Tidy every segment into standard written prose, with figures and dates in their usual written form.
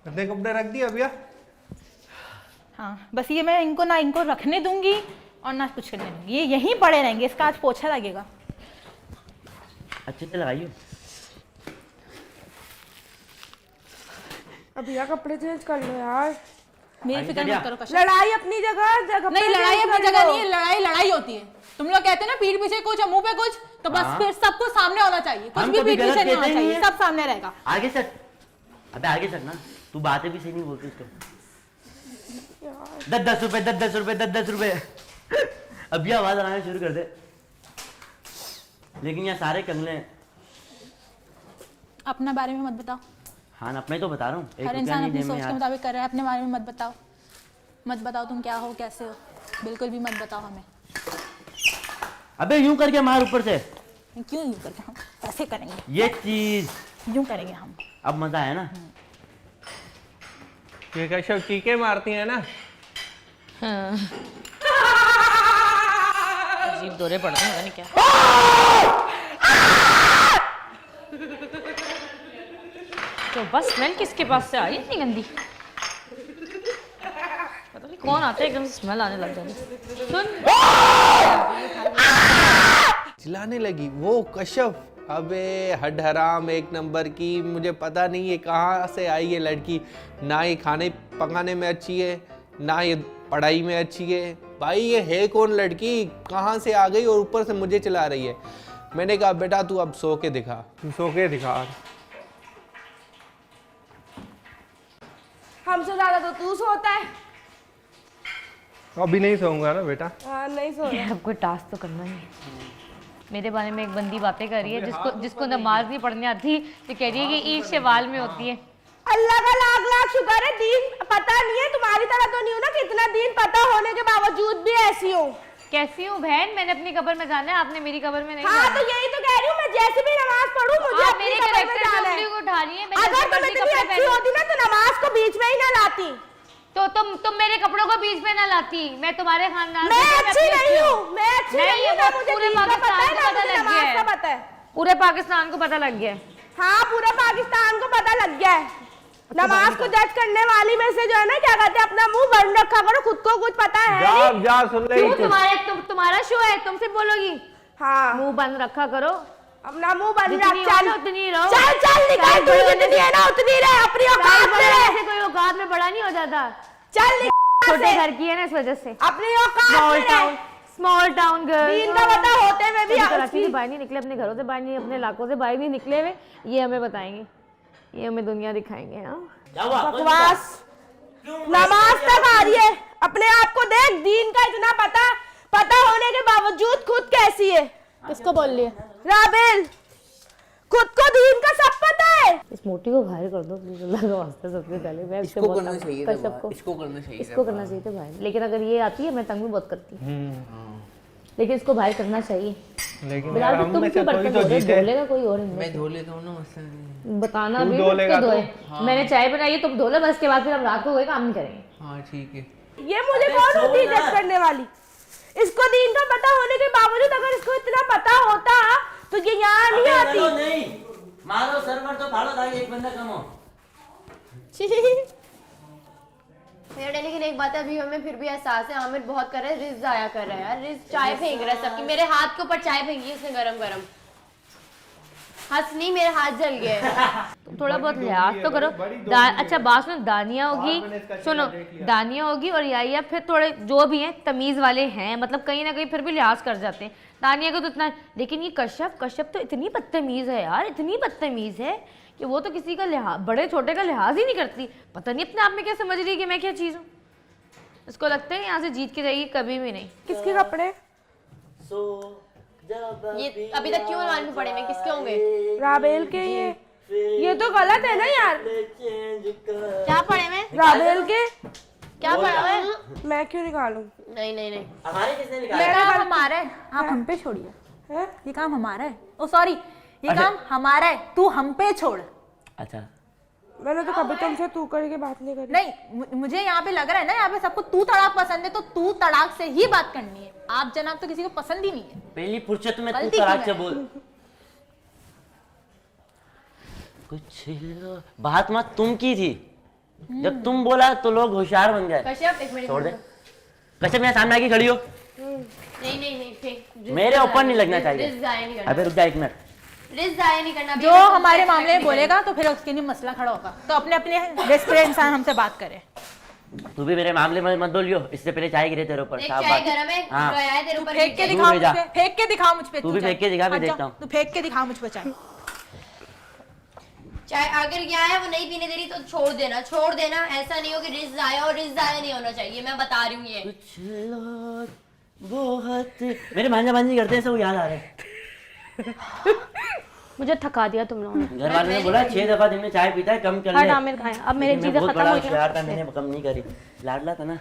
इतने कपड़े रख दिए भैया? हाँ बस ये मैं इनको रखने दूंगी और ना कुछ करने दूंगी, ये यहीं पड़े रहेंगे, इसका आज पोछा लगेगा। अच्छे से लगाइयो। अब भैया कपड़े चेंज कर लो यार। मेरी फिक्र मत करो कश्यप। लड़ाई अपनी जगह नहीं, लड़ाई अपनी जगह नहीं है, लड़ाई होती है। तुम लोग कहते हैं ना पीठ पीछे कुछ और मुंह पे कुछ, तो बस फिर सब कुछ सामने होना चाहिए, कुछ भी पीठ पीछे नहीं होना चाहिए, सब सामने रहेगा। आगे सर, अबे आगे सर ना, तू बातें भी सही नहीं बोलती उसको। 10-10 रुपए 10-10 रुपए 10-10 रुपए अभी आवाज आना शुरू कर दे। लेकिन यहाँ सारे कंगले हैं। अपना बारे में मत बताओ। हाँ ना, अपने तो बता रहा हूँ। हर इंसान अपनी सोच के मुताबिक कर रहा है, अपने बारे में मत बताओ तुम क्या हो कैसे हो, बिल्कुल भी मत बताओ हमें। अबे यूं करके मार ऊपर से। क्यों यूं करके, हम ऐसे करेंगे, ये चीज यूं करेंगे हम। अब मजा आया ना। ये कश्यप चीखे मारती है ना। अजीब दौरे पड़ते हैं, पता नहीं क्या। तो बस स्मेल किसके पास से आ रही है इतनी गंदी? पता नहीं कौन आता है, एकदम से स्मेल आने लग जाती है। सुन, चिल्लाने लगी वो कश्यप। अबे हड हराम एक नंबर की, मुझे पता नहीं ये कहाँ से आई है लड़की। ना ये खाने पकाने में अच्छी है, ना ये पढ़ाई में अच्छी है। भाई ये है कौन लड़की, कहाँ से आ गई और ऊपर से मुझे चिल्ला रही है। मैंने कहा बेटा तू अब सो के दिखा। तू सो के दिखा। हमसे ज्यादा तो तू सोता है। अभी नहीं सोऊंगा ना बेटा। हाँ नहीं सो ये आपको टास्क तो करना ही है। मेरे बारे में एक बंदी बातें कर रही है जिसको नमाज नहीं पढ़ने आती, तो कह रही है कि ईद शवाल में होती है। अल्लाह का लाख लाख शुक्र है दीन पता नहीं है, तुम्हारी तरह तो नहीं हो ना कि इतना दीन पता होने के बावजूद भी ऐसी हो। कैसी हूँ बहन, मैंने अपनी कब्र में जाना है, आपने मेरी कब्र में नहीं हाँ जाना। तो यही तो कह रही हूँ, मैं जैसे भी नमाज पढ़ूं मुझे आप अपनी मेरे कब्र में कैरेक्टर जाना से है। को उठा रही है। अगर तुम इतनी अच्छी होती ना तो नमाज को बीच में ही ना लाती। तो तुम मेरे कपड़ों को बीच में ना लाती। मैं तुम्हारे खानदान मैं अच्छी नहीं हूँ, मैं अच्छी नहीं हूँ, मुझे पूरे दीन का पता है पाकिस्तान ना, को मुझे पता लग नमाज गया का पता है। पूरे पाकिस्तान को पता लग गया है। हाँ पूरे पाकिस्तान को पता लग गया है। नमाज को जज करने वाली में से जो है ना, क्या कहते हैं, अपना मुंह बंद रखा करो, खुद को कुछ पता है नहीं। जा सुन ले। क्यों तुम्हारा शो है, तुम सिर्फ बोलोगी। हाँ मुंह बंद रखा करो, अपना मुंह बंद रख। जितनी चल हो उतनी रहो। चल निकल, तू जितनी है ना उतनी रहे, अपनी औकात में रहे। ऐसे कोई औकात में बड़ा नहीं हो जाता। चल निकल छोटे से, घर की है ना, इस वजह से। अपनी औकात में रहे। Small town girl. दीन का पता होते हुए भी कराची से बाहर नहीं निकले, अपने घरों से बाहर नहीं, अपने इलाकों से बाहर नहीं निकले हुए, ये हमें बताएंगे, ये हमें दुनिया दिखाएंगे। हाँ बकवास, नमाज तक आ रही है, अपने आप को देख, दीन का इतना पता होने के बावजूद खुद कैसी है। किसको बोल लिया? राबेल, खुद को दीन का सब पता है। इस मोटी को बाहर कर दो प्लीज, अल्लाह का वास्ता। सबसे पहले मैं इसको करना चाहिए था, इसको करना चाहिए था बाहर। लेकिन अगर ये आती है, मैं तंग भी बहुत करती हूँ, लेकिन इसको बाहर करना चाहिए। लेकिन यार हम में से कोई तो जीते। धोलेगा कोई और, मैं धो लेता हूँ ना, मसला नहीं। बताना भी धो लेगा धोए। तो? मैंने चाय बनाई है, तुम धो लो, बस के बाद फिर हम रात को कोई काम नहीं करेंगे। हाँ ठीक है। ये मुझे कौन होती है जज करने वाली? इसको दीन का पता होने के बावजूद अगर इसको इतना पता होता तो ये यहाँ नहीं आती। नहीं मारो सर्वर तो फाड़ो ताकि एक बंदा कम हो। लेकिन एक बात है, अभी हमें फिर भी एहसास है, आमिर बहुत कर रहा है, रिज जाया कर रहा है यार। रिज चाय फेंक रहा है सबकी, मेरे हाथ के ऊपर चाय फेंकी उसने गरम गरम। हंस नहीं, मेरे हाथ जल गए। तुम थोड़ा बहुत लिहाज तो करो। अच्छा बात सुनो, दानिया होगी, सुनो दानिया होगी और या फिर थोड़े जो भी हैं तमीज़ वाले हैं, मतलब कहीं ना कहीं फिर भी लिहाज कर जाते हैं। दानिया को तो इतना, लेकिन ये कश्यप तो इतनी बदतमीज़ है यार, इतनी बदतमीज़ है कि वो तो किसी का लिहाज, बड़े छोटे का लिहाज ही नहीं करती। पता नहीं अपने आप में क्या समझ रही है कि मैं क्या चीज़ हूँ। इसको लगता है यहाँ से जीत के जाएगी, कभी भी नहीं। किसके कपड़े? ये अभी तक क्यों अलमारी में पड़े हैं, किसके होंगे? राबेल के। ये तो गलत है ना यार। क्या पड़े हैं? राबेल के। क्या पड़ा है? मैं क्यों निकालूं? नहीं हमारे किसने निकाला? ये काम हमारा है, आप हम पे छोड़िए। ये काम हमारा है। ओ सॉरी, ये काम हमारा है, तू हम पे छोड़। अच्छा मैंने तो कभी तुमसे तू करके बात नहीं करी। नहीं, मुझे यहाँ पे लग रहा है ना, यहाँ पे सबको तू तड़ाक पसंद है, तो तू तड़ाक से ही बात करनी है। आप जनाब तो किसी को पसंद ही नहीं है। पहली फुर्सत में तू गलती तड़ाक की से मैंने। बोल। कुछ बात मत तुम की थी। जब तुम बोला तो लोग होशियार बन गए। कश्यप एक मिनट छोड़ दे। कश्यप मेरे सामने आके खड़ी हो। नहीं नहीं नहीं फेंक। मेरे ऊपर नहीं लगना चाहिए। रिस्क जाया नहीं करना। अबे रुक जा 1 मिनट। रिस्क जाया नहीं करना। जो हमारे मामले में बोलेगा तो फिर उसके लिए मसला खड़ा होगा। तो अपने अपने रेस्पेक्ट इंसान हमसे बात करे। तू भी मेरे मामले में मत बोलियो, इससे पहले चाय गिरे तेरे ऊपर। एक साफ चाय बात। गरम है, हाँ। गया है तेरे ऊपर। फेंक के तू दिखा मुझ भेजा। पे, फेंक के दिखा मुझ पे। तू भी फेंक के दिखा, मैं अच्छा, देखता हूँ। तू फेंक के दिखा मुझ पे चाय। चाय अगर क्या है वो नहीं पीने दे रही तो छोड़ देना, छोड़ देना। ऐसा नहीं हो कि रिस्क जाया, और रिस्क जाया नहीं होना चाहिए, मैं बता रही हूँ ये। कुछ लोग बहुत मेरे भांजा भांजी करते हैं, सब याद आ रहे हैं। मुझे थका दिया तुम लोगों ने। घर वालों ने बोला 6 दफा दिन में चाय पीता है, कम कर ले। हट आमिर खाए, अब मेरी मैं चीजें बहुत खत्म बड़ा हो गई। होशियार था, मैंने कम नहीं करी। लाडला था ना,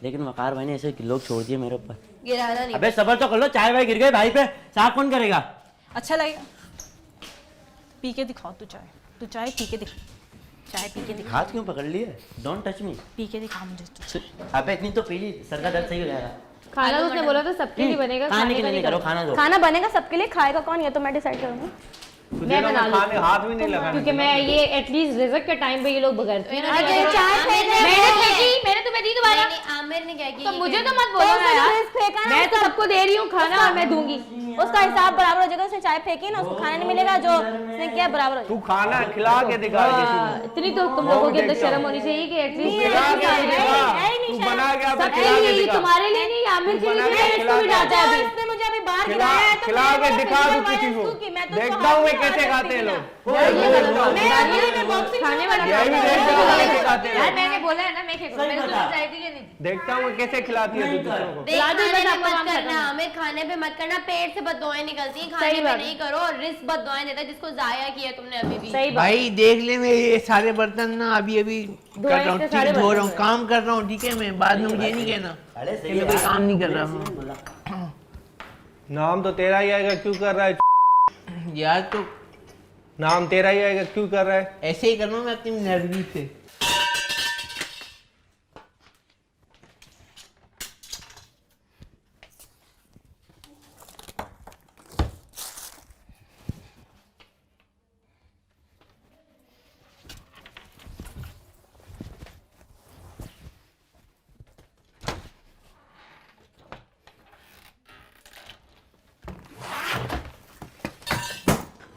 लेकिन वकार भाई ने ऐसे लोग छोड़ दिए मेरे ऊपर। गिराना नहीं। अबे सबर तो कर लो, चाय भाई गिर गए भाई पे, साफ कौन करेगा? अच्छा लगेगा? पी के दिखाओ तू चाय। तू चाय पी के दिखा। चाय पी के दिखा। हाथ क्यों पकड़ लिए? Don't touch me. पी के दिखा मुझे तू। अबे इतनी तो पी ली, सर का दर्द सही हो जाएगा। खाना तो उसने बोला था सबके लिए बनेगा, खाने के लिए नहीं करो, खाना दो। खाना बनेगा सबके लिए, खाएगा कौन ये तो मैं डिसाइड करूंगी। मैं बना लूं हाथ भी नहीं लगा क्योंकि मैं ये एटलीस्ट रिजक के टाइम पे ये लोग बगैरते हैं। अरे चाय फेंक रहे मैंने फेंकी, मैंने तुम्हें दी दोबारा। नहीं, आमिर ने क्या किया? तो मुझे तो मत बोलो ना यार, मैं तो सबको दे रही हूँ खाना और मैं दूंगी। उसका हिसाब बराबर हो जाएगा। उसने चाय फेंकी ना, उसको खाने नहीं मिलेगा, जो उसने किया बराबर हो तू खाना खिला के दिखा इतनी तो तुम लोगों के अंदर शर्म होनी चाहिए कि एटलीस्ट तू बना के अब सबके खिला के लिए, दिखा। तुम्हारे लिए नहीं, आमिर के लिए भी, मैंने इसको भी डांटा अभी। उसने मुझे अभी बाहर खिला गिराया है तो खिला मैं के बोला दिखा physical तू किसी violence को। तू की, मैं तो देखता उसको हूँ मैं हाथ कैसे में खाते हैं मारती लोग। खाने वाला यही भी देखता हूँ कैसे खाते हैं यार लोग। मैंने बोला है ना मैं खेलूंगा, मैंने तो चाय दी है नहीं। देखता हूँ मैं कैसे खिलाती है तू दूसरों को। देख, लाजो खाने बस पे आपका मत काम खत्म करना, है। आमिर खाने पे मत करना। पेट से बददुआएं निकलती हैं, खाने सही पे बात नहीं करो। और रिस्क बददुआएं देता है जिसको जाया किया तुमने अभी भी। सही बात। भाई देख ले, मैं ये सारे बर्तन ना अभी अभी कर रहा हूँ, इससे सारे धो रहा हूँ, बर्तन काम कर रहा हूँ, ठीक है। मैं बाद में मुझे नहीं कहना अरे कि मैं कोई काम नहीं कर रहा हूँ। नाम तो तेरा ही आएगा, क्यों कर रहा है? यार तो नाम तेरा ही आएगा, क्यों कर रहा है? ऐसे ही कर रहा हूँ मैं अपनी मर्जी से।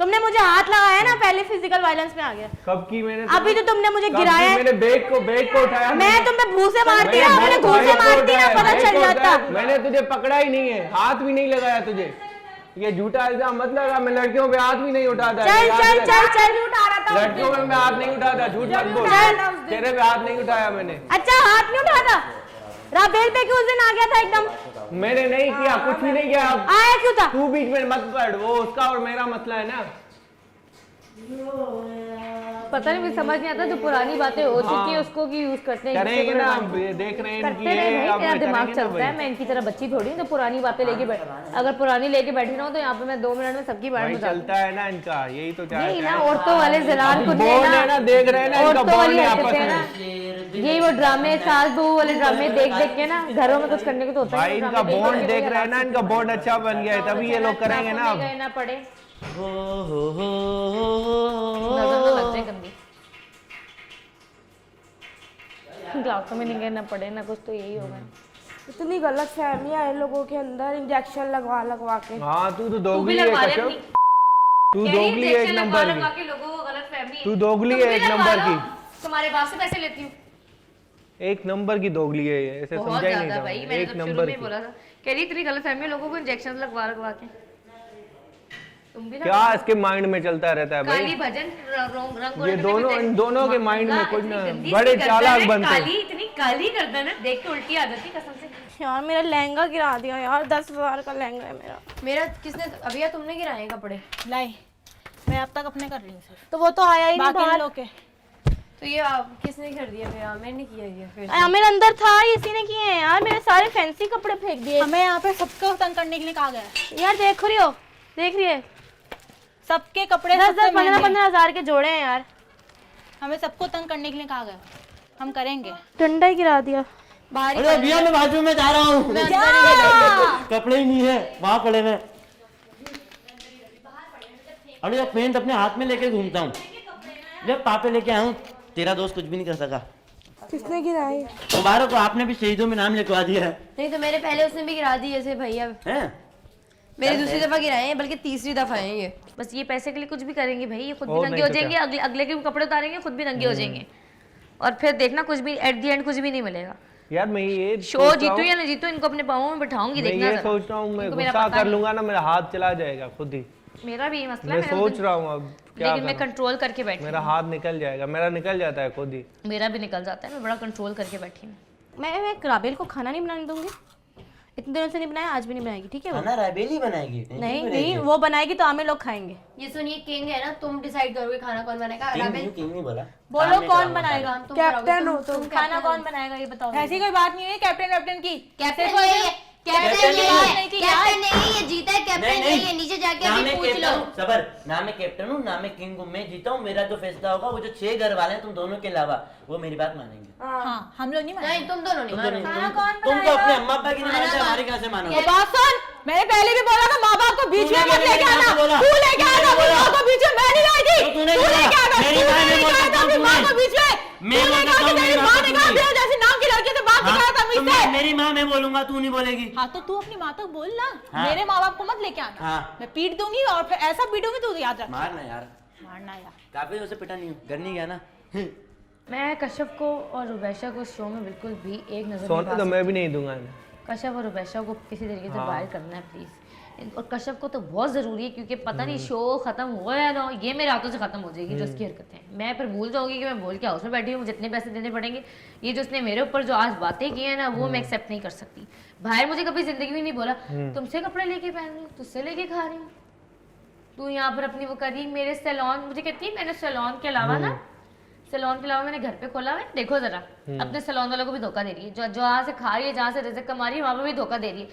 तुमने मुझे हाथ लगाया ना, पहले फिजिकल वायलेंस में आ गया। कब की मैंने? अभी तो तुमने मुझे कब गिराया की है। मैंने बैग को उठाया। मैं तुम्हें भूसे से मारती ना, अपने घूर से मारती ना, पता चल जाता। मैंने तुझे पकड़ा ही नहीं है, हाथ भी नहीं लगाया तुझे। ये झूठा इल्जाम मत लगा, मैं लड़कियों पे हाथ भी नहीं उठाता। चल याद चल रख। चल चल, उठा रहा था। लड़कियों में मैं हाथ नहीं उठाता, झूठ मत बोल। उठाया था उस दिन। तेरे पे हाथ नहीं उठाया मैंने। अच्छा, हाथ नहीं उठाता? राफेल पे क्यों उस दिन आ गया था एकदम? मैंने नहीं किया, कुछ भी नहीं किया। अब आया क्यों था? तू बीच में मत पड़, वो उसका और मेरा मसला है ना। पता नहीं मुझे समझ नहीं आता, जो पुरानी बातें हो चुकी है उसको की यूज करते हैं। करेंगे ना, अब देख रहे हैं करते इनकी रहे ये, भाई, अब मेरा मैं दिमाग करेंगे ना चलता है। भाई। मैं इनकी तरह बच्ची थोड़ी हूँ तो पुरानी बातें लेके बैठ, अगर पुरानी लेके बैठी ना हो तो यहाँ पे मैं 2 मिनट में सबकी बैंड भाई बजा दूँ। चलता है ना इनका, यही तो चाहते यही ना हैं। औरतों वाले जलाल कुछ बॉन्ड है ना, देख रहे हैं ना इनका औरतों वाली बॉन्ड है आपस हरकतें ना, में। यही वो ड्रामे, सास बहू वाले ड्रामे देख देख के ना घरों में कुछ करने को तो होता भाई है। इनका बॉन्ड देख रहे हैं ना, इनका बॉन्ड अच्छा बन गया है, तभी ये लोग करेंगे ना। अब ना पड़े, हो नजर ना लग जाए गंदी। ग्लासों में नहीं गिरना पड़े ना, कुछ तो यही होगा। इतनी गलत फहमियां है लोगों के अंदर, इंजेक्शन लगवा लगवा के। हाँ तू तो तू भी दोगली है लगवा ले कश्यप, अपनी। तू कह रही दोगली है एक इंजेक्शन नंबर लगवा की। के लोगों को गलतफहमी है। तू दोगली तुम है भी एक लगवा नंबर लो, की। तुम्हारे बाप से पैसे लेती हूँ। एक नंबर की दोगली है ये, ऐसे बहुत समझा ही नहीं ज्यादा था भाई, मैंने। मैंने एक तो शुरू नंबर में ही की। बोला था। कह रही इतनी गलतफहमी है लोगों को, इंजेक्शन लगवा लगवा के। तुम भी ना क्या इसके माइंड में चलता रहता है काली भाई? भजन रंग ये दोनों, इन दोनों के माइंड में कुछ ना, गंदी बड़े सी चालाक गर्दन है, बनते हैं। काली, इतनी काली गर्दन है, देख के उल्टी आ जाती कसम से। यार मेरा लहंगा गिरा दिया यार, 10,000 का लहंगा है मेरा। मेरा किसने अभी यार तुमने गिराए हैं कपड़े? लाई, मैं अब तक अपने कर रही हूँ सिर्फ, तो वो तो आया ही नहीं बाकी बाहर। लोग के। तो ये आप किसने कर दिया? फिर आमिर ने किया ये फिर? मेरे अंदर था, इसी ने किए हैं यार। मेरे सारे फैंसी कपड़े फेंक दिए। हमें यहाँ पे सबको तंग करने के लिए कहा गया है। यार देख रही हो, देख रही है, सबके कपड़े 10-10, 15-15 हजार के जोड़े हैं यार। हमें सबको तंग करने के लिए कहा गया, हम करेंगे। डंडा ही गिरा दिया। बाहर ही अरे भैया मैं बाथरूम में जा रहा हूँ, कपड़े ही नहीं है वहां पड़े हैं। अरे ये पेंट अपने हाथ में लेके घूमता हूँ, जब पापे लेके आया हूँ तेरा दोस्त कुछ भी नहीं कर सका। किसने गिराई? मुबारक हो, आपने भी शहीदों में नाम लिखवा दिया है। नहीं तो मेरे पहले उसने भी गिरा दी जैसे भैया, हैं? मेरी दूसरी दफा गिराए हैं, बल्कि तीसरी दफा है ये। बस ये पैसे के लिए कुछ भी करेंगे भाई, ये खुद भी और नंगे नहीं हो तो जाएंगे, अगले अगले के भी कपड़े उतारेंगे, खुद भी नंगे हो जाएंगे, और फिर देखना कुछ भी एट दी एंड कुछ भी नहीं मिलेगा। यार मैं ये शो सोच रहा जीतू हूँ- या नहीं जीतू, इनको अपने पाँवों में बैठाऊंगी, मैं देखना ये जरा। सोच रहा हूँ मैं इनको मेरा गुस्सा पता कर नहीं। लूंगा ना, मेरा हाथ चला जाएगा खुद ही। मेरा भी ये मसला मैं है, सोच रहा हूँ अब क्या लेकिन मैं करूं? कंट्रोल करके बैठी मेरा हाथ निकल जाएगा, मेरा निकल जाता है खुद ही। हूँ। मेरा भी निकल जाता है, मैं बड़ा कंट्रोल करके बैठी हूँ। मैं राबेल को खाना नहीं बनाने दूंगी, इतने दिनों से नहीं बनाया, आज भी नहीं बनाएगी, ठीक है वो? खाना राबेली बनाएगी? नहीं नहीं, वो बनाएगी तो हमें लोग खाएंगे। ये सुनिए, किंग है ना, तुम डिसाइड करोगे खाना कौन बनाएगा। राबेल किंग नहीं बोला। बोलो काम मैं कौन कराऊंगा। बनाएगा? काम तुम कैप्टन करोगे, हो तुम। खाना कौन बनाएगा ये बताओ। ऐसी कोई बात नहीं है कैप्टन कैप्टन की। कैप्टन सिर्फ नहीं है, कैप्टन कैप्टन नहीं नहीं है, है। कैप्टन नहीं है, ये जीता है, कैप्टन नहीं है, नीचे जाके ना अभी मैं पूछ कैप्टन लो। हूँ, सबर, ना मैं कैप्टन हूँ, ना मैं किंग हूँ, मैं जीता हूँ। मेरा जो फैसला होगा, वो जो 6 घर वाले हैं तुम दोनों के अलावा, वो मेरी बात मानेंगे। हाँ, हम लोग नहीं नहीं, मानेंगे। तुम दोनों नहीं मानो। खाना कौन तुम तो अपने अम्मा अब्बा की नहीं खाना मानते, कौन- हमारी कहाँ से मानोगे? ये बात सुन, मैंने पहले भी बोला था माँ बाप को बीच में तूने मत लेके मेरी आना। माँ को बोला। तू लेके तूने आना बोला। माँ को बीच में, मैं नहीं लाई थी। तो तूने तू बोला। लेके आना, मेरी तू माँ ने लेके बोला आना था अपनी माँ तूने। को बीच में। मैं तू बोल लेके देता हूँ, आके मेरी तेरी माँ माँ को ने कहा दूंगी। बेटा जैसे नाम की लड़की से बात हाँ, निकाला था तो मुझसे। मेरी माँ मैं बोलूंगा, तू नहीं बोलेगी। हाँ तो तू अपनी माँ तक बोल ना, हाँ। मेरे माँ बाप को मत लेके आना। हाँ। मैं पीट दूंगी और फिर ऐसा पीटूंगी तू याद रख। मारना यार, मारना यार। काफी उसे पिटा नहीं हूँ, घर नहीं गया ना। मैं कश्यप को और रुबैशा को शो में बिल्कुल भी एक नजर नहीं सोने तो मैं भी नहीं दूंगा इन्हें। कश्यप और रुबैशा को किसी तरीके से हाँ। बाहर करना है प्लीज। और कश्यप को तो बहुत ज़रूरी है, क्योंकि पता नहीं शो ख़त्म हुआ या ना, ये मेरे हाथों से ख़त्म हो जाएगी जो इसकी हरकतें। मैं फिर भूल जाऊंगी कि मैं बोल के हाउस में बैठी हूँ, मुझे जितने पैसे देने पड़ेंगे। ये जो उसने मेरे ऊपर जो आज बातें की हैं ना, वो मैं एक्सेप्ट नहीं कर सकती। बाहर मुझे कभी ज़िंदगी में नहीं बोला तुमसे कपड़े लेके पहन रही हूँ, तुझसे लेके खा रही हूँ, तू यहाँ पर अपनी वो करी। मेरे सैलून, मुझे कहती है मैंने सैलून के अलावा ना, सैलून के अलावा मैंने घर पे खोला है, देखो जरा अपने सैलून वालों को भी धोखा दे रही है। जो जहाँ से खा रही है, जहाँ से रिज़्क कमा रही है, वहाँ पर भी धोखा दे रही है।